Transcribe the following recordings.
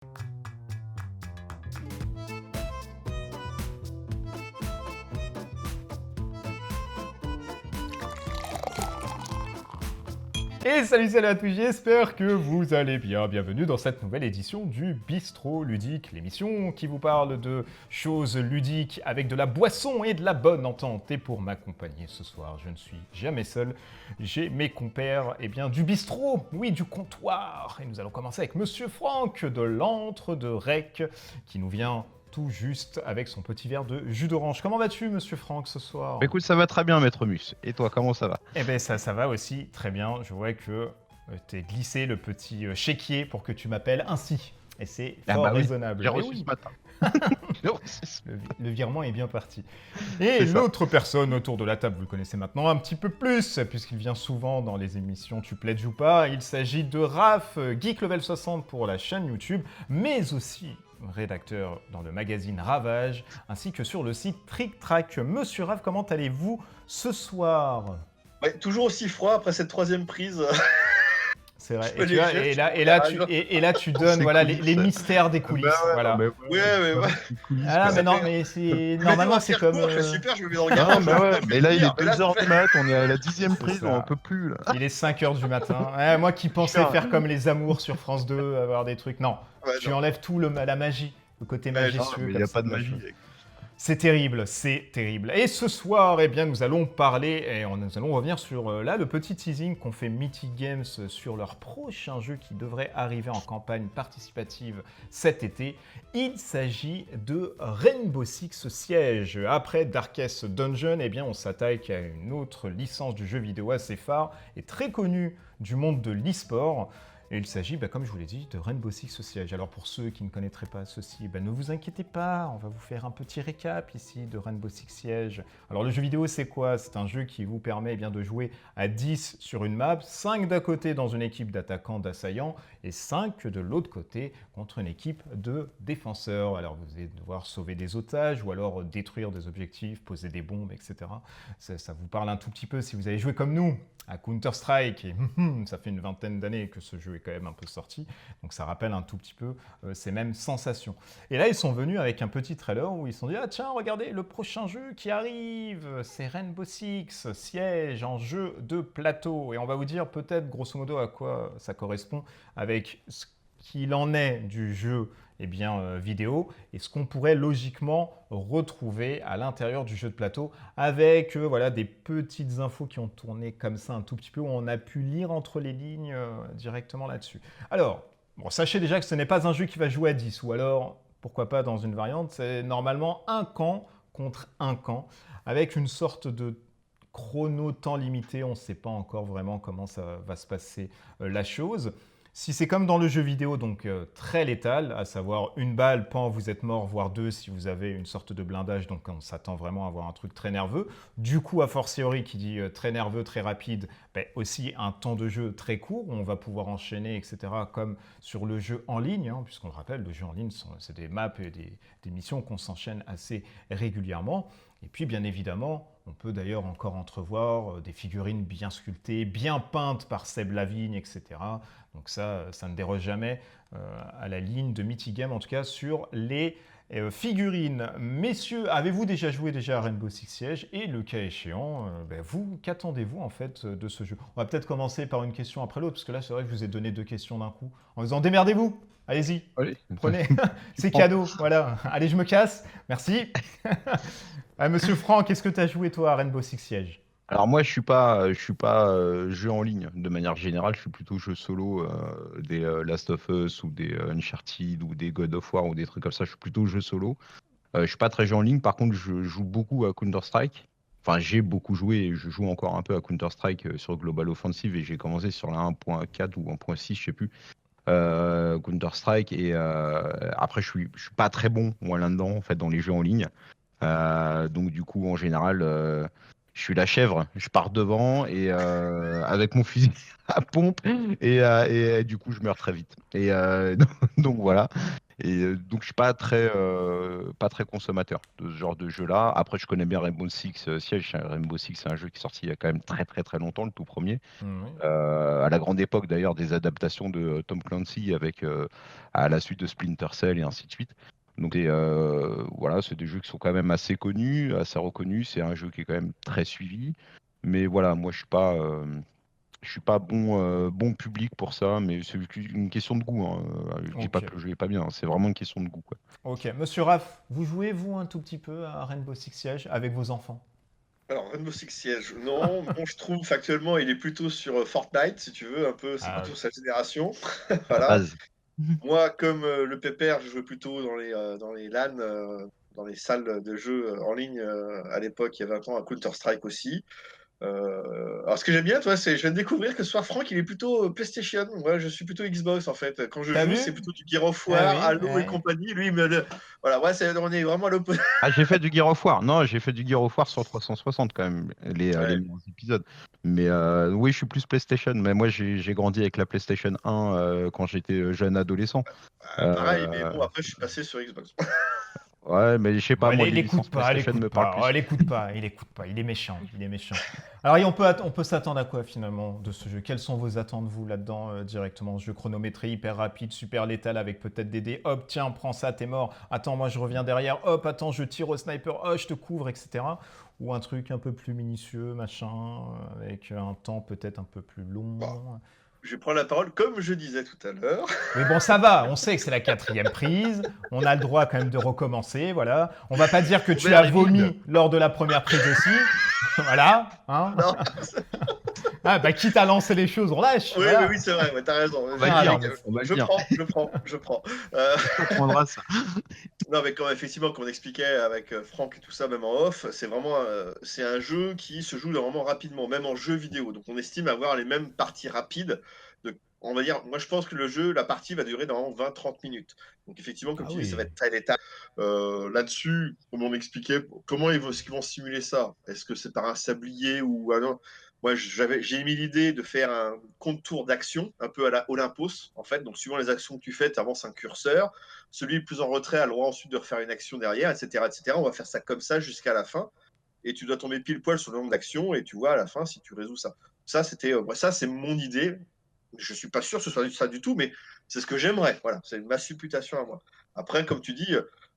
Et salut à tous, j'espère que vous allez bien. Bienvenue dans cette nouvelle édition du Bistrot Ludique, l'émission qui vous parle de choses ludiques avec de la boisson et de la bonne entente. Et pour m'accompagner ce soir, je ne suis jamais seul, j'ai mes compères du bistrot, oui, du comptoir. Et nous allons commencer avec Monsieur Franck de l'Antre de Rec, qui nous vient tout juste avec son petit verre de jus d'orange. Comment vas-tu, Monsieur Franck, ce soir ? Écoute, ça va très bien, Maître Mus. Et toi, comment ça va? Eh bien, ça va aussi très bien. Je vois que t'es glissé le petit chéquier pour que tu m'appelles ainsi. Et c'est fort raisonnable. J'ai Eh reçu oui, ce matin. le virement est bien parti. Et l'autre personne autour de la table, vous le connaissez maintenant un petit peu plus, puisqu'il vient souvent dans les émissions Tu plaides ou pas. Il s'agit de Raph, Geek Level 60 pour la chaîne YouTube, mais aussi rédacteur dans le magazine Ravage, ainsi que sur le site Trick Track. Monsieur Raph, comment allez-vous ce soir ? Ouais, toujours aussi froid après cette troisième prise. C'est vrai. Je peux les dire, Et là, tu donnes voilà, les mystères des coulisses. Bah ouais, voilà. Ouais. Ah, mais non, mais c'est normalement c'est comme. C'est super, je me mets dans le Non, garage. mais ouais, mais là, il est Mais là, 2h du mat, on est à la 10e C'est prise, ça. on peut plus, là. Il est 5h du matin. Ouais, moi qui pensais faire comme les amours sur France 2, avoir des trucs. Non, Ouais, tu non. enlèves tout la magie, le côté Ouais, majestueux. Mais il comme n'y a ça pas de la magie. chose. C'est terrible, c'est terrible. Et ce soir, eh bien, nous allons parler, et nous allons revenir sur le petit teasing qu'ont fait Mythic Games sur leur prochain jeu qui devrait arriver en campagne participative cet été. Il s'agit de Rainbow Six Siege. Après Darkest Dungeon, eh bien, on s'attaque à une autre licence du jeu vidéo assez phare et très connue du monde de l'e-sport. Et il s'agit, comme je vous l'ai dit, de Rainbow Six Siege. Alors pour ceux qui ne connaîtraient pas ceci, ne vous inquiétez pas, on va vous faire un petit récap ici de Rainbow Six Siege. Alors le jeu vidéo, c'est quoi ? C'est un jeu qui vous permet de jouer à 10 sur une map, 5 d'un côté dans une équipe d'attaquants, d'assaillants, et 5 de l'autre côté contre une équipe de défenseurs. Alors vous allez devoir sauver des otages, ou alors détruire des objectifs, poser des bombes, etc. Ça vous parle un tout petit peu si vous avez joué comme nous à Counter-Strike, et ça fait une vingtaine d'années que ce jeu est quand même un peu sorti, donc ça rappelle un tout petit peu ces mêmes sensations. Et là, ils sont venus avec un petit trailer où ils se sont dit « Ah tiens, regardez, le prochain jeu qui arrive, c'est Rainbow Six Siege en jeu de plateau. » Et on va vous dire peut-être grosso modo à quoi ça correspond avec ce qu'il en est du jeu vidéo et ce qu'on pourrait logiquement retrouver à l'intérieur du jeu de plateau avec des petites infos qui ont tourné comme ça un tout petit peu où on a pu lire entre les lignes directement là-dessus. Alors, sachez déjà que ce n'est pas un jeu qui va jouer à 10 ou alors, pourquoi pas dans une variante, c'est normalement un camp contre un camp avec une sorte de chrono temps limité, on ne sait pas encore vraiment comment ça va se passer la chose. Si c'est comme dans le jeu vidéo, donc très létal, à savoir une balle, pan, vous êtes mort, voire deux si vous avez une sorte de blindage, donc on s'attend vraiment à avoir un truc très nerveux. Du coup, a fortiori, qui dit très nerveux, très rapide, aussi un temps de jeu très court, où on va pouvoir enchaîner, etc., comme sur le jeu en ligne, puisqu'on le rappelle, le jeu en ligne, c'est des maps et des missions qu'on s'enchaîne assez régulièrement. Et puis, bien évidemment, on peut d'ailleurs encore entrevoir des figurines bien sculptées, bien peintes par Seb Lavigne, etc. Donc ça ne déroge jamais à la ligne de Mythic Games, en tout cas sur les figurines. Messieurs, avez-vous déjà joué à Rainbow Six Siege ? Et le cas échéant, vous, qu'attendez-vous en fait de ce jeu ? On va peut-être commencer par une question après l'autre, parce que là, c'est vrai que je vous ai donné 2 questions d'un coup, en disant démerdez-vous, allez-y, Allez. prenez, c'est cadeau, voilà. Allez, je me casse, merci. Monsieur Franck, qu'est-ce que tu as joué toi à Rainbow Six Siege ? Alors moi, je suis pas jeu en ligne de manière générale. Je suis plutôt jeu solo, des Last of Us ou des Uncharted ou des God of War ou des trucs comme ça. Je suis plutôt jeu solo. Je suis pas très jeu en ligne. Par contre, je joue beaucoup à Counter-Strike. Enfin, j'ai beaucoup joué et je joue encore un peu à Counter-Strike sur Global Offensive et j'ai commencé sur la 1.4 ou 1.6, je sais plus. Counter-Strike et après, je suis pas très bon moi là-dedans en fait dans les jeux en ligne. Donc du coup, en général. Je suis la chèvre, je pars devant et avec mon fusil à pompe et du coup je meurs très vite. Et donc voilà. Et donc je suis pas très consommateur de ce genre de jeu-là. Après, je connais bien Rainbow Six Siege. Rainbow Six, c'est un jeu qui est sorti il y a quand même très très très longtemps, le tout premier. Oui. À la grande époque d'ailleurs des adaptations de Tom Clancy avec à la suite de Splinter Cell et ainsi de suite. Donc voilà, c'est des jeux qui sont quand même assez connus, assez reconnus. C'est un jeu qui est quand même très suivi. Mais voilà, moi je suis pas bon public pour ça, mais c'est une question de goût, hein. Je dis pas Ok. que le jeu est pas bien, c'est vraiment une question de goût, quoi. Ok. Monsieur Raph, vous jouez, vous, un tout petit peu à Rainbow Six Siege avec vos enfants? Alors, Rainbow Six Siege, non. Bon, je trouve factuellement, il est plutôt sur Fortnite, si tu veux, un peu, c'est Ah oui. plutôt sa génération. La Voilà. base. Moi, comme le pépère, je jouais plutôt dans les LAN, dans les salles de jeu en ligne. À l'époque, il y a 20 ans, à Counter-Strike aussi. Alors, ce que j'aime bien, toi, c'est je viens de découvrir que ce soir, Franck, il est plutôt PlayStation. Moi, je suis plutôt Xbox, en fait. Quand je T'as joue, vu? c'est plutôt du Gear of Ah War, oui, Halo et ouais. compagnie. Lui, voilà, ouais, on est vraiment à l'opposé. Ah, j'ai fait du Gear of War. Non, j'ai fait du Gear of War sur 360 quand même, les Ouais. meilleurs épisodes. Mais oui, je suis plus PlayStation. Mais moi, j'ai grandi avec la PlayStation 1 quand j'étais jeune adolescent. Pareil, mais Euh, bon, après, je suis passé sur Xbox. ouais, mais je sais Bon, pas, moi, il les écoute licences pas, il PlayStation écoute me parlent pas, oh, plus. il écoute pas, il écoute pas, il est méchant, il est méchant. Alors, on peut s'attendre à quoi finalement de ce jeu? Quelles sont vos attentes, vous, là-dedans, directement? Jeu chronométré, hyper rapide, super létal, avec peut-être des dés, hop, tiens, prends ça, t'es mort, attends, moi je reviens derrière, hop, attends, je tire au sniper, oh, je te couvre, etc. Ou un truc un peu plus minutieux, machin, avec un temps peut-être un peu plus Bon, long. je vais prendre la parole, comme je disais tout à l'heure. Oui, bon, ça va, on sait que c'est la quatrième prise, on a le droit quand même de recommencer, voilà. On va pas dire que Mon tu as verre est vide. vomi lors de la première prise aussi, voilà, hein. Non, Ah, bah, quitte à lancer les choses, on lâche, oui, oui, voilà. oui, c'est vrai, ouais, t'as raison. On va le Ah, dire, non, mais on va le Je dire. prends, je prends, je prends. Euh, On prendra ça. non, mais effectivement, comme on expliquait avec Franck et tout ça, même en off, c'est vraiment c'est un jeu qui se joue vraiment rapidement, même en jeu vidéo. Donc, on estime avoir les mêmes parties rapides. On va dire, moi, je pense que le jeu, la partie va durer dans 20-30 minutes. Donc, effectivement, comme Ah tu dis, ça va oui. être très létal. Là-dessus, comme on expliquait, comment est-ce qu'ils vont simuler ça? Est-ce que c'est par un sablier ou ah non? Moi, j'ai émis l'idée de faire un contour d'action, un peu à la Olympos, en fait. Donc, suivant les actions que tu fais, tu avances un curseur. Celui le plus en retrait a le droit ensuite de refaire une action derrière, etc., etc. On va faire ça comme ça jusqu'à la fin. Et tu dois tomber pile poil sur le nombre d'actions et tu vois à la fin si tu résous ça. Ça, c'est mon idée. Je suis pas sûr que ce soit ça du tout, mais c'est ce que j'aimerais. Voilà, c'est ma supputation à moi. Après, comme tu dis,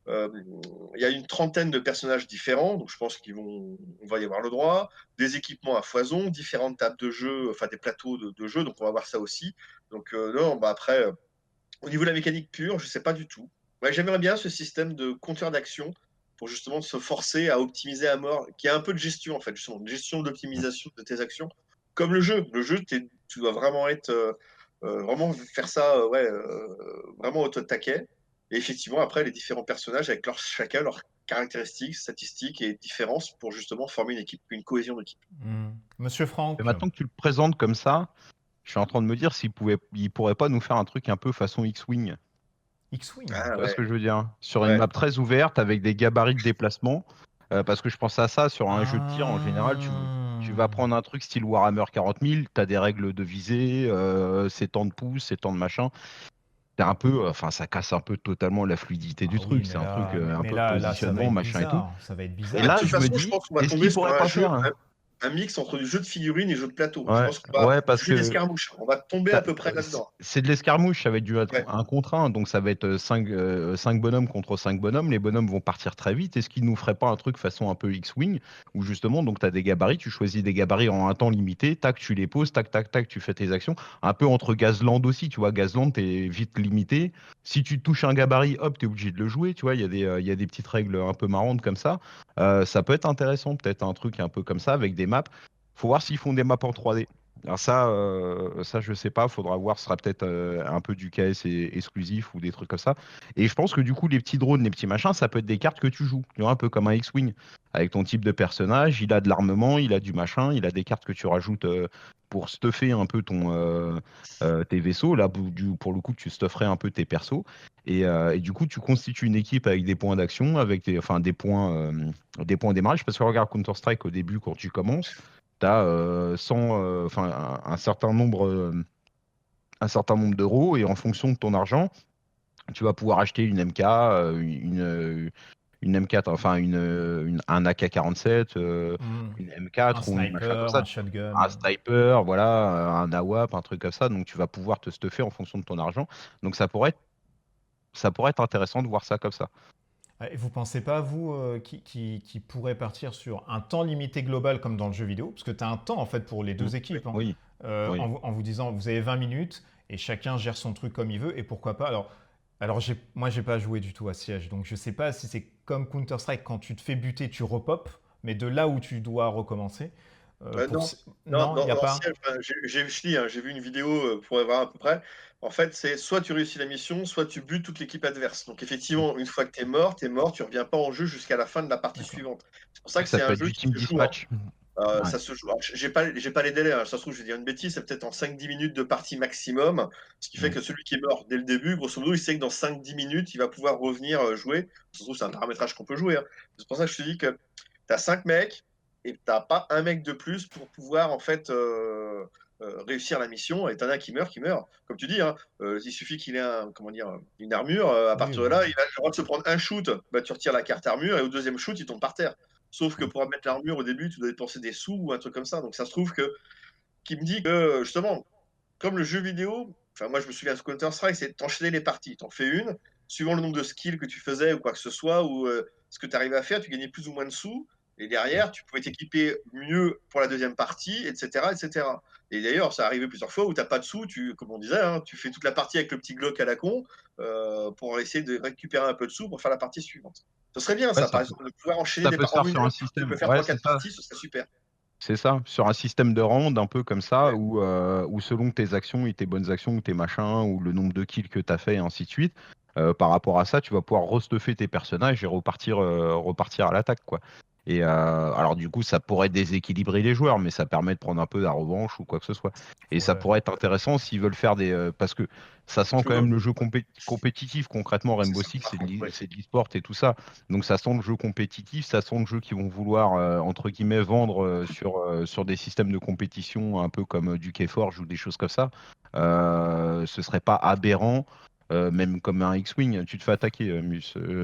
il y a une trentaine de personnages différents, donc je pense on va y avoir le droit. Des équipements à foison, différentes tables de jeu, enfin des plateaux de jeu, donc on va voir ça aussi. Donc non, bah après, au niveau de la mécanique pure, je sais pas du tout. Ouais, j'aimerais bien ce système de compteur d'action pour justement se forcer à optimiser à mort, qui a un peu de gestion en fait, justement, de gestion d'optimisation de tes actions. Comme le jeu. Le jeu, tu dois vraiment être vraiment faire ça ouais, vraiment au taquet. Et effectivement, après, les différents personnages avec chacun leurs caractéristiques, statistiques et différences pour justement former une équipe, une cohésion d'équipe. Monsieur Mais Franck, maintenant que tu le présentes comme ça, je suis en train de me dire il pourrait pas nous faire un truc un peu façon X-Wing. X-Wing. Ah Tu vois ce ouais, que je veux dire? Sur une ouais. map très ouverte avec des gabarits de déplacement. Parce que je pense à ça sur un jeu de tir en général. Tu vas Ah. prendre un truc style Warhammer 40 000, tu as des règles de visée, c'est tant de pouces, c'est tant de machin. C'est un peu, enfin, ça casse un peu totalement la fluidité Ah du oui, truc. mais C'est un truc là, un peu ça va positionnement, être machin et tout. bizarre. Ça va être Et Ouais, de bizarre. là, toute je me façon, je dis, pense qu'on va est-ce tomber qu'il sur pourrait un pas jeu, faire, hein? un mix entre du jeu de figurines et jeu de plateau. Je Ouais, pense qu'on va ouais, parce jouer que l'escarmouche. On va tomber à T'as- peu près là-dedans. c'est de l'escarmouche, ça va être du Ouais. 1 contre 1, donc ça va être 5 bonhommes contre 5 bonhommes. Les bonhommes vont partir très vite. Est-ce qu'ils nous feraient pas un truc façon un peu X-Wing, où justement, donc tu as des gabarits, tu choisis des gabarits en un temps limité, tac, tu les poses, tac, tac, tac, tu fais tes actions. Un peu entre Gazland aussi, tu vois, Gazland, t'es vite limité. Si tu touches un gabarit, hop, t'es obligé de le jouer, tu vois, il y a des petites règles un peu marrantes comme ça. Ça peut être intéressant, peut-être un truc un peu comme ça, avec des maps. Faut voir s'ils font des maps en 3D. Alors ça je sais pas, faudra voir, ce sera peut-être un peu du KS exclusif ou des trucs comme ça. Et je pense que du coup les petits drones, les petits machins, ça peut être des cartes que tu joues, tu vois, un peu comme un X-Wing, avec ton type de personnage, il a de l'armement, il a du machin, il a des cartes que tu rajoutes pour stuffer un peu tes vaisseaux. Là, pour le coup, tu stufferais un peu tes persos. Et du coup, tu constitues une équipe avec des points d'action, avec enfin, des points d'émarrage. Parce que regarde Counter-Strike au début, quand tu commences, tu as enfin, un certain nombre d'euros et en fonction de ton argent, Tu vas pouvoir acheter une MK, une M4, enfin un AK-47, une Un M4 ou une machin comme sniper, ça, un shotgun. un sniper, voilà, un AWP, un truc comme ça. Donc tu vas pouvoir te stuffer en fonction de ton argent. Donc ça pourrait être intéressant de voir ça comme ça. Et vous pensez pas, vous, qui pourrait partir sur un temps limité global comme dans le jeu vidéo? Parce que tu as un temps, en fait, pour les deux équipes. Hein. Oui, oui. En vous disant, vous avez 20 minutes et chacun gère son truc comme il veut. Et pourquoi pas? Alors moi, j'ai pas joué du tout à Siege. Donc, je sais pas si c'est comme Counter-Strike, quand tu te fais buter, tu repopes. Mais de là où tu dois recommencer. Non, Non, il n'y a dans pas. Ciel, enfin, je te dis, hein, j'ai vu une vidéo pour voir à peu près. En fait, c'est soit tu réussis la mission, soit tu butes toute l'équipe adverse. Donc, effectivement, une fois que tu es mort, tu reviens pas en jeu jusqu'à la fin de la partie D'accord. suivante. C'est pour ça que Ça c'est peut un être jeu du qui team se joue. Hein. dispatch. Ouais. Ça se joue. Alors, j'ai pas les délais. Hein. Ça se trouve, je vais dire une bêtise, c'est peut-être en 5-10 minutes de partie maximum. Ce qui fait Mm. que celui qui est mort dès le début, grosso modo, il sait que dans 5-10 minutes, il va pouvoir revenir jouer. Ça se trouve, c'est un paramétrage qu'on peut jouer. Hein. C'est pour ça que je te dis que tu as 5 mecs et tu n'as pas un mec de plus pour pouvoir en fait réussir la mission. Et tu en as un qui meurt, qui meurt. Comme tu dis, hein, il suffit qu'il ait comment dire, une armure. À Oui, partir de oui. là, il a le droit de se prendre un shoot. Bah, tu retires la carte armure et au deuxième shoot, il tombe par terre. Sauf que pour mettre l'armure au début, tu dois dépenser des sous ou un truc comme ça. Donc ça se trouve que qui me dit que justement, comme le jeu vidéo, enfin moi je me souviens de Counter-Strike, c'est t'enchaîner les parties. T'en fais une, suivant le nombre de skills que tu faisais ou quoi que ce soit, ou ce que tu arrivais à faire, tu gagnais plus ou moins de sous. Et derrière, tu pouvais t'équiper mieux pour la deuxième partie, etc. etc. Et d'ailleurs, ça arrivait plusieurs fois où tu n'as pas de sous, comme on disait, hein, tu fais toute la partie avec le petit Glock à la con pour essayer de récupérer un peu de sous pour faire la partie suivante. Ce serait bien, Ouais, ça, par exemple, de pouvoir enchaîner ça des peut se parties. En faire une sur un heure, tu système. peux faire Ouais, trois c'est quatre ça. parties, ce serait super. C'est ça, sur un système de round un peu comme ça, Ouais. où selon tes actions et tes bonnes actions ou tes machins, ou le nombre de kills que tu as fait et ainsi de suite, par rapport à ça, tu vas pouvoir restuffer tes personnages et repartir à l'attaque, quoi. Et alors du coup, ça pourrait déséquilibrer les joueurs, mais ça permet de prendre un peu la revanche ou quoi que ce soit. Et ça Ouais. pourrait être intéressant s'ils veulent faire parce que ça sent Je quand veux. même le jeu compétitif. Concrètement, C'est Rainbow ça, Six, par c'est contre, oui. de l'e-sport et tout ça. Donc ça sent le jeu compétitif, ça sent le jeu qui vont vouloir, entre guillemets, vendre sur des systèmes de compétition un peu comme du Keyforge ou des choses comme ça. Ce serait pas aberrant, même comme un X-Wing, tu te fais attaquer,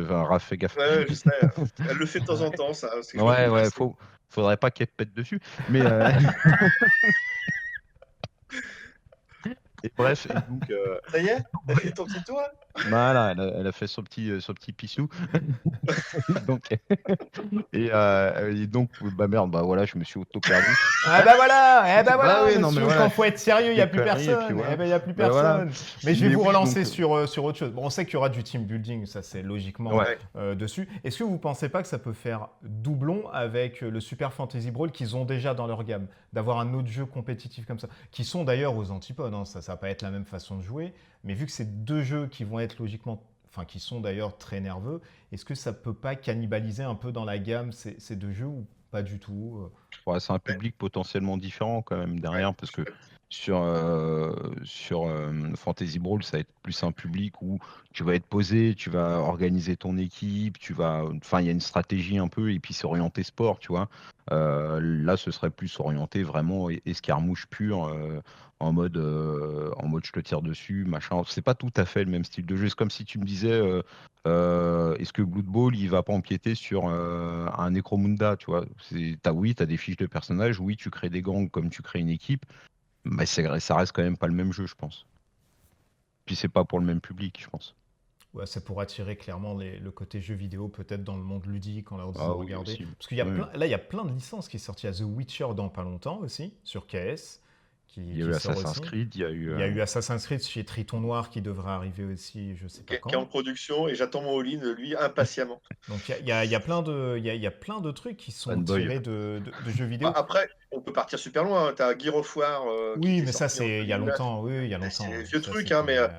enfin, Raph, fais gaffe. Ouais, je sais. Elle le fait de temps en temps, ça, parce que je me Ouais, trouve ouais, assez. faudrait pas qu'elle te pète dessus. Mais et bref, et donc Ça y est? T'as fait ton petit tour? voilà, elle a fait son petit pissou. Donc, et donc, bah merde, bah voilà, je me suis auto-perdu. Eh ben Bah voilà, oui, non, mais monsieur, voilà, quand je faut être sérieux, il n'y des a plus conneries, et puis personne. Eh voilà. ben, il n'y a plus Bah voilà. personne. Mais je vais Mais vous oui, relancer donc, sur autre chose. Bon, on sait qu'il y aura du team building, ça c'est logiquement ouais. Ouais. dessus. Est-ce que vous ne pensez pas que ça peut faire doublon avec le Super Fantasy Brawl qu'ils ont déjà dans leur gamme? D'avoir un autre jeu compétitif comme ça, qui sont d'ailleurs aux antipodes, hein, ça va pas être la même façon de jouer, mais vu que c'est deux jeux qui vont être logiquement, enfin qui sont d'ailleurs très nerveux, est-ce que ça peut pas cannibaliser un peu dans la gamme ces deux jeux ou pas du tout? Ouais, c'est un Ouais. public potentiellement différent quand même Ouais. derrière, parce que sur Fantasy Brawl, ça va être plus un public où tu vas être posé, tu vas organiser ton équipe, enfin, il y a une stratégie un peu, et puis c'est orienté sport, tu vois. Là, ce serait plus orienté vraiment escarmouche pure, en mode je te tire dessus, machin. C'est pas tout à fait le même style de jeu. C'est comme si tu me disais, est-ce que Blood Bowl, il va pas empiéter sur un Necromunda, tu vois? Oui, tu as des fiches de personnages, oui, tu crées des gangs comme tu crées une équipe, mais ça reste quand même pas le même jeu, je pense. Puis c'est pas pour le même public, je pense. Ouais, c'est pour attirer clairement le côté jeu vidéo, peut-être dans le monde ludique, en leur Ah disant, oui, regardez. aussi. Parce qu'il y a Oui. plein, là, il y a plein de licences qui sont sorties. Il y a The Witcher dans pas longtemps aussi, sur KS, Il y a qui eu sort Assassin's aussi. Creed, il y a eu. Il y a eu Assassin's Creed chez Triton Noir qui devrait arriver aussi, je sais pas Qui est en quand. production et j'attends mon all-in, lui, impatiemment. Donc il y a plein il y a plein de trucs qui sont Fanboy. tirés de jeux Bah, vidéo. après, on peut partir super loin. Hein. Tu as Gear of War qui Oui, était mais ça, sorti en c'est il y a 2009. longtemps. Oui, il y a C'est longtemps. des Ouais. vieux Ça, trucs, hein, mais c'était.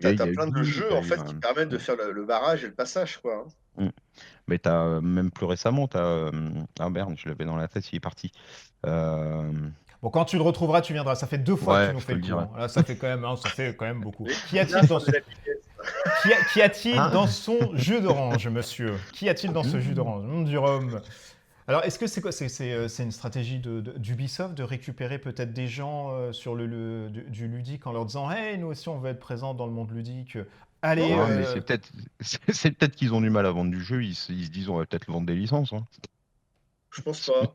tu as, Il y a eu plein de Doom, jeux t'as en eu fait qui permettent de faire le barrage et le passage. Quoi, hein. Mm. Mais t'as même plus récemment, ah merde, je l'avais dans la tête, il est parti. Euh, Bon, quand tu le retrouveras, tu viendras. Ça fait 2 fois que tu Ouais, nous je te fais le le coup. dirai. Hein. Là, ça fait quand même beaucoup. Mais Qu'y là, a-t-il ça dans de ce la piquette. Qu'y a-t-il Hein? dans son jus d'orange, monsieur? Qu'y a-t-il dans ce jus d'orange? Du rhum. Alors, est-ce que c'est quoi? C'est une stratégie d'Ubisoft de récupérer peut-être des gens sur du ludique en leur disant, hey, nous aussi, on veut être présents dans le monde ludique Allez, Non, Mais c'est peut-être c'est peut-être qu'ils ont du mal à vendre du jeu. Ils se disent on va peut-être vendre des licences. Hein. je pense pas.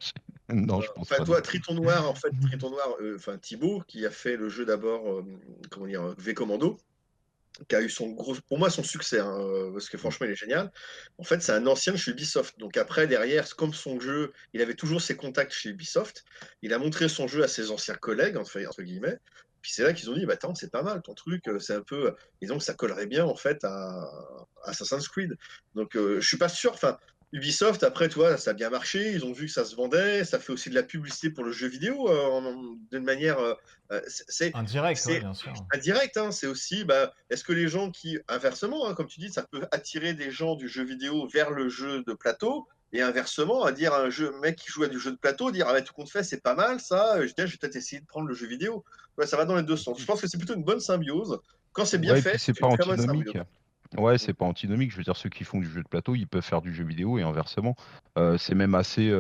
Non, je pense Enfin, pas. toi, Non. Triton Noir, en fait, Triton Noir, enfin Thibaut, qui a fait le jeu d'abord, comment dire, V Commando, qui a eu son gros, pour moi, son succès, hein, parce que franchement, il est génial. En fait, c'est un ancien de chez Ubisoft. Donc après, derrière, comme son jeu, il avait toujours ses contacts chez Ubisoft. Il a montré son jeu à ses anciens collègues, entre guillemets. Puis c'est là qu'ils ont dit, bah attends, c'est pas mal ton truc, c'est un peu, et donc ça collerait bien en fait à Assassin's Creed. Donc je suis pas sûr. Enfin, Ubisoft, après, tu vois, ça a bien marché. Ils ont vu que ça se vendait. Ça fait aussi de la publicité pour le jeu vidéo d'une manière. indirect, ouais, C'est bien sûr. indirect. Hein, c'est aussi, bah, est-ce que les gens qui, inversement, hein, comme tu dis, ça peut attirer des gens du jeu vidéo vers le jeu de plateau. Et inversement, à dire à un mec qui joue à du jeu de plateau, dire ah bah, tout compte fait, c'est pas mal ça, je vais peut-être essayer de prendre le jeu vidéo. Ouais, ça va dans les deux sens. Je pense que c'est plutôt une bonne symbiose. Quand c'est bien Ouais, et puis fait, c'est c'est pas une très bonne symbiose. antinomique. Ouais, c'est pas antinomique. Je veux dire, ceux qui font du jeu de plateau, ils peuvent faire du jeu vidéo et inversement. C'est même assez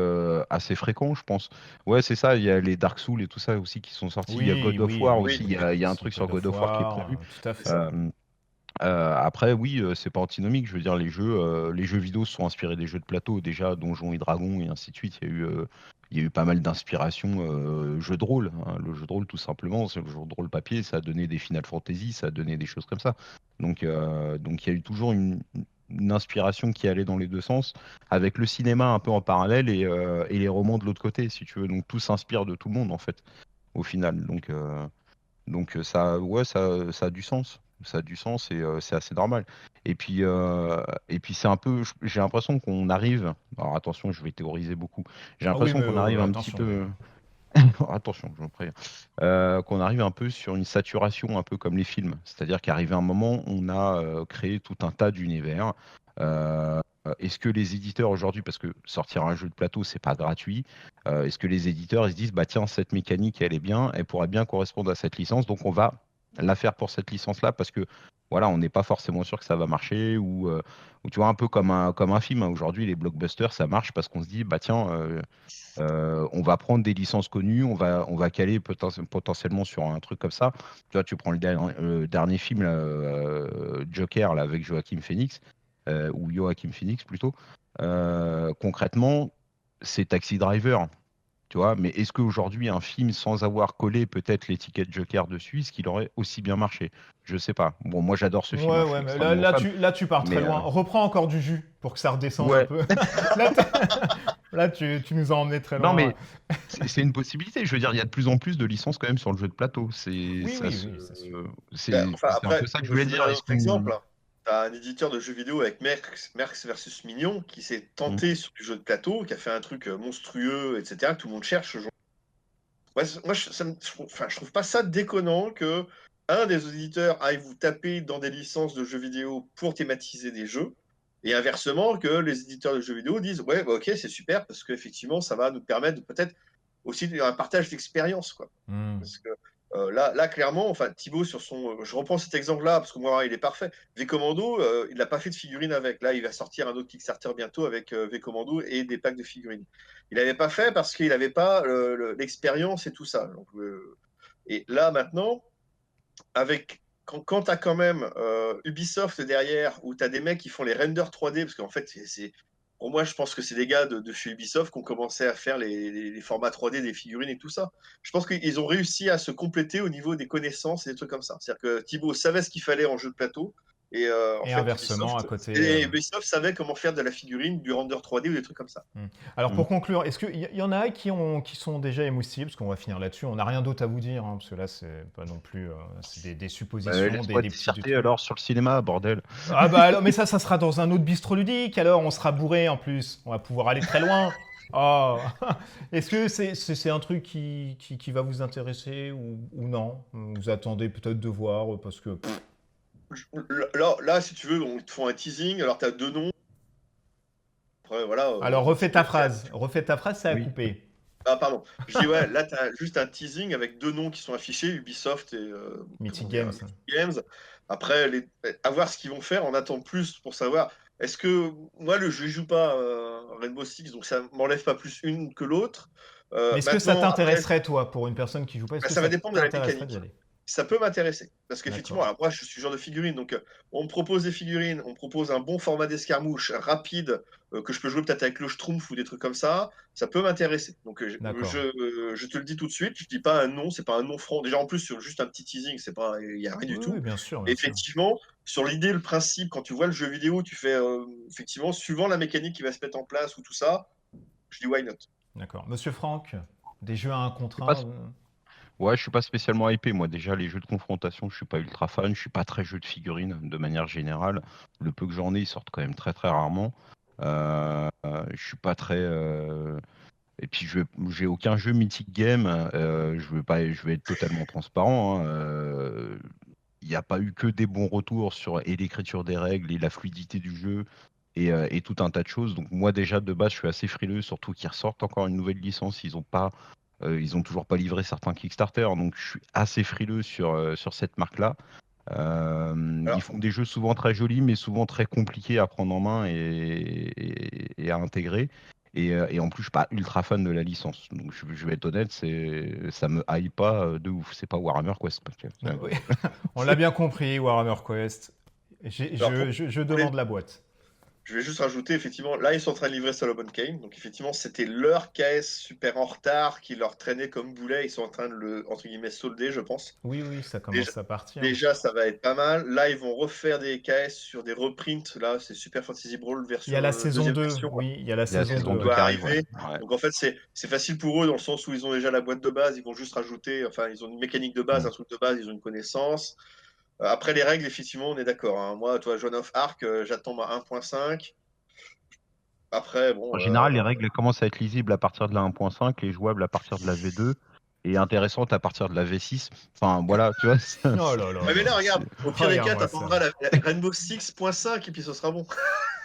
fréquent, je pense. Ouais, c'est ça. Il y a les Dark Souls et tout ça aussi qui sont sortis. Il y a Oui, God of oui, War oui. aussi. Il y a un truc sur God God of of War qui est War, prévu. tout à C'est fait. ça. Après, oui, c'est pas antinomique. Je veux dire, les jeux vidéo se sont inspirés des jeux de plateau, déjà Donjons et Dragons et ainsi de suite. Il y a eu pas mal d'inspirations jeux de rôle. Hein. Le jeu de rôle, tout simplement, c'est le jeu de rôle papier, ça a donné des Final Fantasy, ça a donné des choses comme ça. Donc il y a eu toujours une inspiration qui allait dans les deux sens, avec le cinéma un peu en parallèle et les romans de l'autre côté, si tu veux. Donc tout s'inspire de tout le monde, en fait, au final. Donc ça, ouais, ça a du sens. Ça a du sens et c'est assez normal. Et puis c'est un peu, j'ai l'impression qu'on arrive. Alors attention, je vais théoriser beaucoup. J'ai Ah oui, l'impression mais qu'on arrive un petit attention. peu. Attention, je vous préviens. Qu'on arrive un peu sur une saturation, un peu comme les films. C'est-à-dire qu'arrivé un moment, on a créé tout un tas d'univers. Est-ce que les éditeurs aujourd'hui, parce que sortir un jeu de plateau, c'est pas gratuit, est-ce que les éditeurs ils se disent, bah tiens, cette mécanique, elle est bien, elle pourrait bien correspondre à cette licence, donc on va la faire pour cette licence-là, parce que voilà, on n'est pas forcément sûr que ça va marcher, ou tu vois, un peu comme un film. Hein. Aujourd'hui, les blockbusters, ça marche parce qu'on se dit, bah tiens, on va prendre des licences connues, on va caler potentiellement sur un truc comme ça. Tu vois, tu prends le dernier film, là, Joker, là, avec Joaquin Phoenix, ou Joaquin Phoenix plutôt. Concrètement, c'est Taxi Driver. Tu vois, mais est-ce qu'aujourd'hui, un film sans avoir collé peut-être l'étiquette Joker dessus, est-ce qu'il aurait aussi bien marché? Je sais pas. Bon, moi j'adore ce film, Ouais, hein, je suis ouais, mais là, extrêmement là, fan. tu pars très Mais loin. Reprends encore du jus pour que ça redescende un ouais, peu. Là, là, tu nous as emmené très non, loin. mais c'est une possibilité. Je veux dire, il y a de plus en plus de licences quand même sur le jeu de plateau. C'est Oui, ça oui, se, oui, c'est sûr. Ben, c'est enfin, c'est un après, peu ça que je je voulais vous donne dire. un Est-ce autre exemple. qu'on Hein. Tu as un éditeur de jeux vidéo avec Merx versus Mignon qui s'est Hmm. tenté sur du jeu de plateau, qui a fait un truc monstrueux, etc., que tout le monde cherche. Moi, enfin, je trouve pas ça déconnant que un des éditeurs aille vous taper dans des licences de jeux vidéo pour thématiser des jeux, et inversement, que les éditeurs de jeux vidéo disent ouais, bah, ok, c'est super, parce qu'effectivement, ça va nous permettre de peut-être aussi un partage d'expérience, quoi. Hmm. Parce que là, clairement, enfin, Thibaut, sur son. Je reprends cet exemple-là, parce que moi, il est parfait. V-Commando, il n'a pas fait de figurines avec. Là, il va sortir un autre Kickstarter bientôt avec V-Commando et des packs de figurines. Il n'avait pas fait parce qu'il n'avait pas l'expérience et tout ça. Donc, et là, maintenant, avec. Quand tu as quand même Ubisoft derrière, où tu as des mecs qui font les renders 3D, parce qu'en fait, pour moi, je pense que c'est des gars de chez Ubisoft qui ont commencé à faire les formats 3D des figurines et tout ça. Je pense qu'ils ont réussi à se compléter au niveau des connaissances et des trucs comme ça. C'est-à-dire que Thibaut savait ce qu'il fallait en jeu de plateau. Et en Et fait, inversement, à côté. Ubisoft savait comment faire de la figurine, du render 3D ou des trucs comme ça. Alors Hmm. pour conclure, est-ce qu'il y en a qui sont déjà émoussés, parce qu'on va finir là-dessus, on n'a rien d'autre à vous dire, hein, parce que là c'est pas non plus, c'est des suppositions, Laisse-moi des petits disserter trucs. alors sur le cinéma, bordel. Ah bah alors, mais ça sera dans un autre bistrot ludique, alors on sera bourré en plus, on va pouvoir aller très loin. Oh. Est-ce que c'est un truc qui va vous intéresser ou non? Vous attendez peut-être de voir, parce que... Là, si tu veux, on te font un teasing. Alors, tu as deux noms. Après, voilà. Alors refais ta phrase, ça a Oui. coupé. Ah, pardon. Je dis, ouais, là, tu as juste un teasing avec deux noms qui sont affichés, Ubisoft et Mythic comment dire, Games. Mythic Games. Après, à voir ce qu'ils vont faire, on attend plus pour savoir. Est-ce que moi, je ne joue pas Rainbow Six, donc ça m'enlève pas plus une que l'autre. Mais est-ce que ça Maintenant, après, t'intéresserait, toi, pour une personne qui joue pas, est-ce bah, que ça va ça dépendre de la t'intéresserait d'y mécanique. aller? ça peut m'intéresser. Parce qu'effectivement, D'accord. alors moi, je suis genre de figurines, donc on me propose des figurines, on me propose un bon format d'escarmouche, rapide, que je peux jouer peut-être avec le Schtroumpf ou des trucs comme ça peut m'intéresser. Donc D'accord. je te le dis tout de suite, je dis pas un non, c'est pas un non franc. Déjà en plus, sur juste un petit teasing, il y a rien du Oui, oui, tout. bien sûr, Et bien sûr. effectivement, sur l'idée, le principe, quand tu vois le jeu vidéo, tu fais, effectivement, suivant la mécanique qui va se mettre en place ou tout ça, je dis why not. D'accord. Monsieur Franck, des jeux à un Je contre suis pas, un. ouais, je suis pas spécialement hypé. Moi, déjà, les jeux de confrontation, je suis pas ultra fan. Je suis pas très jeu de figurines de manière générale. Le peu que j'en ai, ils sortent quand même très très rarement. Je suis pas très. Et puis, j'ai aucun jeu Mythic Game. Je vais être totalement transparent, hein. Il n'y a pas eu que des bons retours sur et l'écriture des règles et la fluidité du jeu et tout un tas de choses. Donc moi déjà de base je suis assez frileux, surtout qu'ils ressortent encore une nouvelle licence. Ils ont toujours pas livré certains Kickstarter, donc je suis assez frileux sur cette marque-là. Ils Alors, font des jeux souvent très jolis, mais souvent très compliqués à prendre en main et à intégrer. Et en plus, je suis pas ultra fan de la licence. Donc, je vais être honnête, ça me hype pas de ouf. C'est pas Warhammer Quest. Oui. On l'a bien compris, Warhammer Quest. alors Je pour les demande la boîte. Je vais juste rajouter, effectivement, là, ils sont en train de livrer Solomon Kane. Donc, effectivement, c'était leur KS super en retard qui leur traînait comme boulet. Ils sont en train de le, entre guillemets, solder, je pense. Oui, oui, ça Déjà, commence à partir. déjà, ça va être pas mal. Là, ils vont refaire des KS sur des reprints. Là, c'est Super Fantasy Brawl Il y a version la saison deuxième 2. version. Oui, il y a la Il y a la saison saison 2. Doit 2 qui arrive, ouais. arriver. Ouais. Donc, en fait, c'est facile pour eux dans le sens où ils ont déjà la boîte de base. Ils vont juste rajouter, enfin, ils ont une mécanique de base, Mm. un truc de base, ils ont une connaissance. Après, les règles, effectivement, on est d'accord, hein. Moi, toi, Joan of Arc, j'attends ma 1.5. Après, En bon, général, les règles elles commencent à être lisibles à partir de la 1.5 et jouables à partir de la V2 et intéressantes à partir de la V6. Enfin, voilà, tu vois. Oh là là ouais, mais là là, là. regarde, au pire des cas, Regarde-moi ça. t'attendras la Rainbow Six point 5 et puis ce sera bon.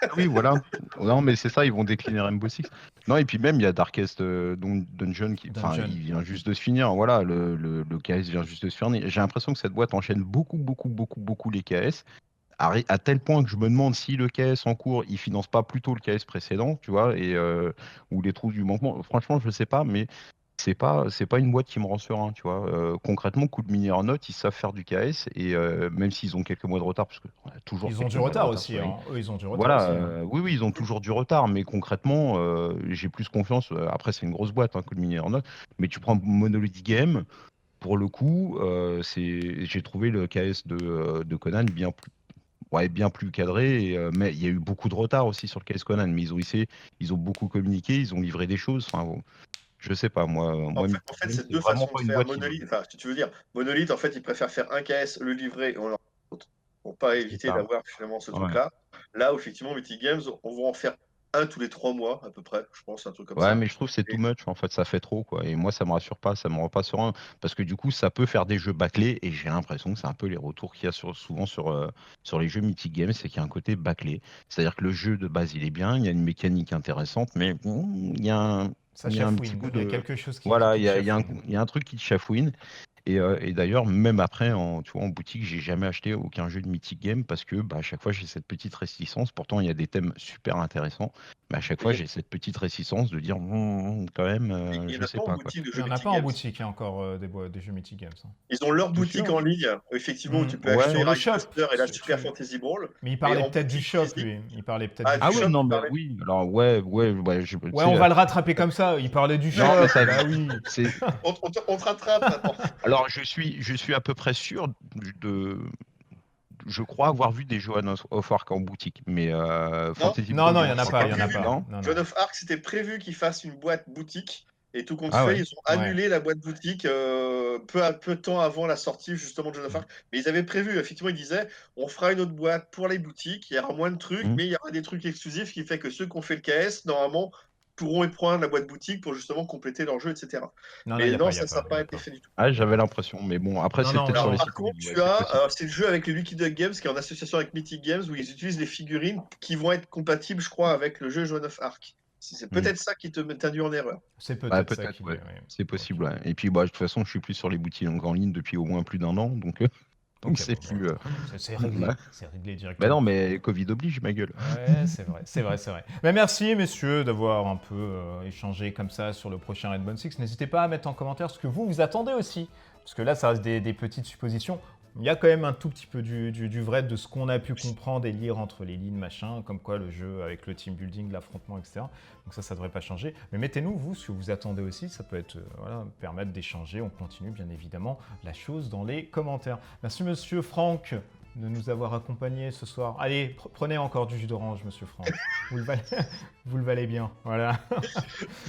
Ah oui, voilà. Non, mais c'est ça, ils vont décliner Rainbow Six. Non, et puis même, il y a Darkest Dungeon qui, enfin, Dungeon. il vient juste de se finir. Voilà, le KS vient juste de se finir. J'ai l'impression que cette boîte enchaîne beaucoup les KS. À tel point que je me demande si le KS en cours, il finance pas plutôt le KS précédent, tu vois, ou les trous du manquement. Franchement, je sais pas, mais c'est pas une boîte qui me rend serein, tu vois. Concrètement, coup de minière en note, ils savent faire du KS et même s'ils ont quelques mois de retard, parce qu'on a toujours Ils ont quelques du mois de retard retard aussi, sur les. hein. Eux, ils ont du retard Voilà, aussi, hein. oui, ils ont toujours du retard, mais concrètement, j'ai plus confiance. Après, c'est une grosse boîte, coup de minière en note, mais tu prends Monolith Game. Pour le coup, j'ai trouvé le KS de Conan bien plus cadré, mais il y a eu beaucoup de retard aussi sur le KS Conan, mais ils ont beaucoup communiqué, ils ont livré des choses. Enfin, bon, je sais pas, En moi, fait, Mythic Game, c'est c'est deux vraiment façons de pas une faire boîte qui Monolith. me. Enfin, si tu veux dire, Monolith, en fait, ils préfèrent faire un KS, le livrer et on leur pour pas C'est éviter ça. d'avoir finalement ce Ouais. truc-là. Là, où, effectivement, Mythic Games, on va en faire un tous les 3 mois, à peu près, je pense, un truc comme Ouais, ça. mais je trouve que c'est too Et much, en fait, ça fait trop, quoi. Et moi, ça me rassure pas, ça me rend pas serein, parce que du coup, ça peut faire des jeux bâclés, et j'ai l'impression que c'est un peu les retours qu'il y a souvent sur les jeux Mythic Games, c'est qu'il y a un côté bâclé. C'est-à-dire que le jeu de base, il est bien, il y a une mécanique intéressante, mais Ça il y a un petit chafouine. goût Il y a de. quelque chose Voilà, qui te chafouine. il y a un truc qui te chafouine. Et d'ailleurs, même après, tu vois, en boutique, j'ai jamais acheté aucun jeu de Mythic Game parce que à chaque fois, j'ai cette petite réticence. Pourtant, il y a des thèmes super intéressants, mais à chaque fois, il j'ai cette petite réticence de dire, quand même, n'y en je a sais pas en pas, quoi. boutique de Il n'y jeux en a Mythic pas en Games. boutique, hein, encore des jeux Mythic Games, hein. Ils ont leur T'es boutique sûr? en ligne, effectivement, où tu peux Ouais. acheter Sur le shop. Riders et la Super Fantasy Brawl. Mais il Mais parlait en peut-être du boutique shop, physique, lui. Il parlait peut-être ah, du du Ah oui, shop. shop, non, tu mais parlais. oui. Alors, ouais, tu Ouais, on sais, va le rattraper comme ça. Il parlait du non, mais shop. ça, Bah oui. c'est. On te rattrape maintenant. Alors, je suis à peu près sûr de. Je crois avoir vu des Joan of Arc en boutique, mais Non, Fantasy Non, Brawl, non, il j'en n'y en a crois pas, c'était il pas. y en a prévu. pas. Non? Non, Joan non. of Arc, c'était prévu qu'ils fassent une boîte boutique. Et tout compte Ah fait, ouais. ils ont Ouais. annulé la boîte boutique peu de temps avant la sortie justement de Joan of Arc. Mais ils avaient prévu, effectivement, ils disaient, on fera une autre boîte pour les boutiques, il y aura moins de trucs, Hmm. mais il y aura des trucs exclusifs qui fait que ceux qui ont fait le KS, normalement, pourront y prendre la boîte boutique pour justement compléter leur jeu, etc. Non, non, il Mais n'y a non, pas, il n'y a ça n'a pas. pas été D'accord. fait du tout. Ah, j'avais l'impression, mais bon, après, Non, c'est non, peut-être sur non. les Par sites. contre, Ouais, tu c'est as, possible. c'est le jeu avec les Lucky Duck Games qui est en association avec Mythic Games où ils utilisent les figurines qui vont être compatibles, je crois, avec le jeu Joan of Arc. C'est Hmm. peut-être ça qui t'induit en erreur. C'est Ouais, peut-être ça peut-être, qui. ouais. Ouais. C'est Ok. possible, ouais. Et puis, de toute façon, je suis plus sur les boutiques en ligne depuis au moins plus d'un an, donc Donc Ok, c'est bon, plus. c'est réglé. Ouais. C'est réglé Mais directement. non, mais Covid oblige, ma gueule. Ouais, c'est vrai, c'est vrai, c'est vrai. Mais merci, messieurs, d'avoir un peu échangé comme ça sur le prochain Rainbow Six. N'hésitez pas à mettre en commentaire ce que vous attendez aussi. Parce que là, ça reste des petites suppositions. Il y a quand même un tout petit peu du vrai de ce qu'on a pu comprendre et lire entre les lignes, machin, comme quoi le jeu avec le team building, l'affrontement, etc. Donc ça devrait pas changer. Mais mettez-nous, vous, ce que vous attendez aussi. Ça peut être, voilà, permettre d'échanger. On continue, bien évidemment, la chose dans les commentaires. Merci, monsieur Franck, de nous avoir accompagnés ce soir. Allez, prenez encore du jus d'orange, monsieur Franck. Vous le valez, vous le valez bien, voilà.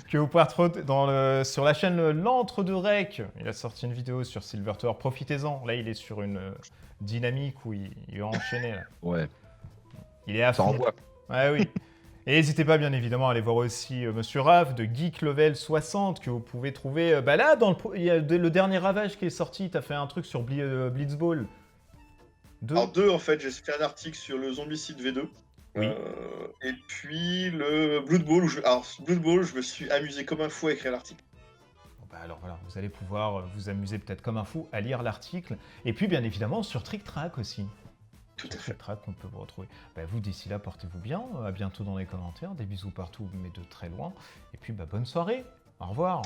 Que vous pouvez retrouver sur la chaîne L'Antre de Rec. Il a sorti une vidéo sur Silver Tower. Profitez-en. Là, il est sur une dynamique où il va enchaîner. Là. Ouais, Il est à ça fond. envoie. Ouais, oui. Et n'hésitez pas, bien évidemment, à aller voir aussi Monsieur Raph de Geek Level 60 que vous pouvez trouver là, il y a le dernier Ravage qui est sorti. Tu as fait un truc sur Blitzball. Alors, 2, en fait, j'ai fait un article sur le Zombicide V2. Oui. Et puis le Blood Bowl, Blood Bowl, je me suis amusé comme un fou à écrire l'article. Bon, bah alors voilà, vous allez pouvoir vous amuser peut-être comme un fou à lire l'article. Et puis, bien évidemment, sur Trick Track aussi. Tout à fait. Trick Track qu'on peut vous retrouver. Bah, vous, d'ici là, portez-vous bien. À bientôt dans les commentaires. Des bisous partout, mais de très loin. Et puis, bah, bonne soirée. Au revoir.